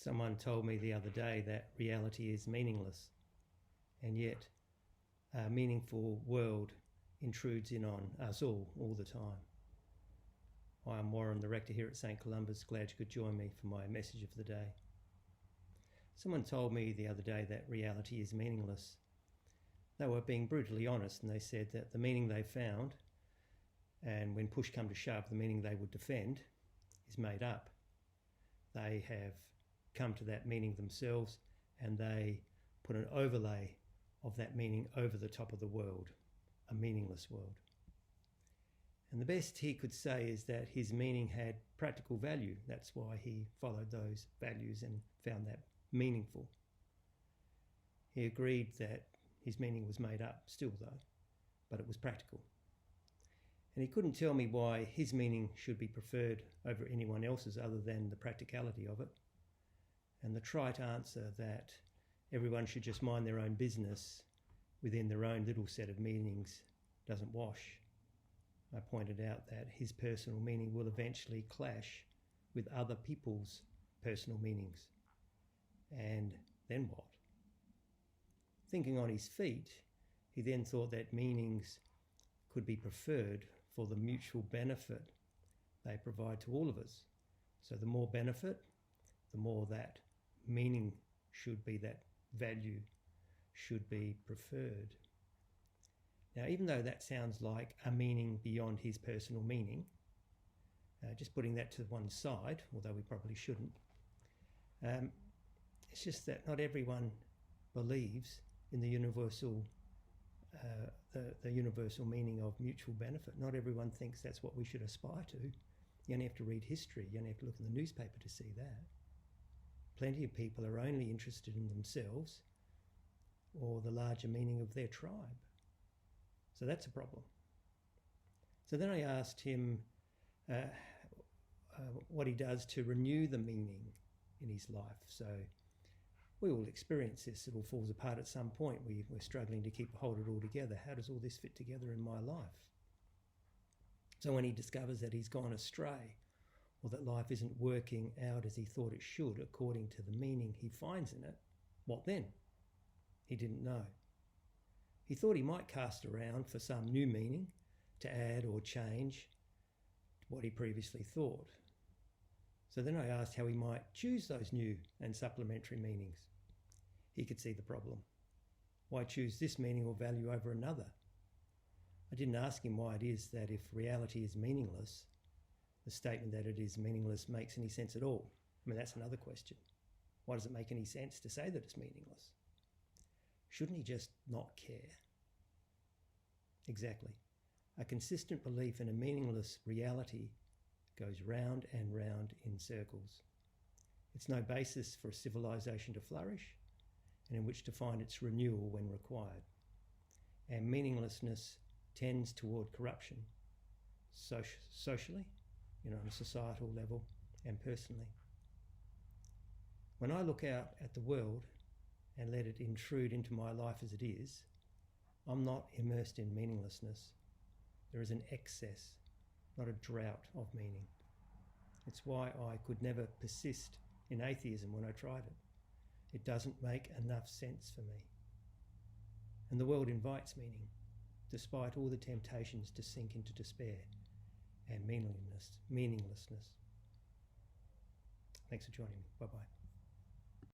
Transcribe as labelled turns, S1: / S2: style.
S1: Someone told me the other day that reality is meaningless, and yet a meaningful world intrudes in on us all the time. Hi, I'm Warren, the rector here at St Columba's. Glad you could join me for my message of the day. Someone told me the other day that reality is meaningless. They were being brutally honest, and they said that the meaning they found, and when push come to shove, the meaning they would defend, is made up. They have come to that meaning themselves, and they put an overlay of that meaning over the top of the world, a meaningless world. And the best he could say is that his meaning had practical value. That's why he followed those values and found that meaningful. He agreed that his meaning was made up still though, but it was practical. And he couldn't tell me why his meaning should be preferred over anyone else's other than the practicality of it. And the trite answer that everyone should just mind their own business within their own little set of meanings doesn't wash. I pointed out that his personal meaning will eventually clash with other people's personal meanings. And then what? Thinking on his feet, he then thought that meanings could be preferred for the mutual benefit they provide to all of us. So the more benefit, the more that meaning should be, that value should be preferred. Now, even though that sounds like a meaning beyond his personal meaning, just putting that to one side, although we probably shouldn't, it's just that not everyone believes in the universal the universal meaning of mutual benefit. Not everyone thinks that's what we should aspire to. You only have to read history, you only have to look in the newspaper to see that. Plenty of people are only interested in themselves or the larger meaning of their tribe. So that's a problem. So then I asked him what he does to renew the meaning in his life. So we all experience this. It all falls apart at some point. We're struggling to hold it all together. How does all this fit together in my life? So when he discovers that he's gone astray, or that life isn't working out as he thought it should according to the meaning he finds in it, what then? He didn't know. He thought he might cast around for some new meaning to add or change what he previously thought. So then I asked how he might choose those new and supplementary meanings. He could see the problem. Why choose this meaning or value over another? I didn't ask him why it is that if reality is meaningless, the statement that it is meaningless makes any sense at all. I mean, that's another question. Why does it make any sense to say that it's meaningless? Shouldn't he just not care? Exactly. A consistent belief in a meaningless reality goes round and round in circles. It's no basis for a civilization to flourish and in which to find its renewal when required. And meaninglessness tends toward corruption, socially, on a societal level and personally. When I look out at the world and let it intrude into my life as it is, I'm not immersed in meaninglessness. There is an excess, not a drought of meaning. It's why I could never persist in atheism when I tried it. It doesn't make enough sense for me. And the world invites meaning, despite all the temptations to sink into despair and meaninglessness. Thanks for joining me. Bye-bye.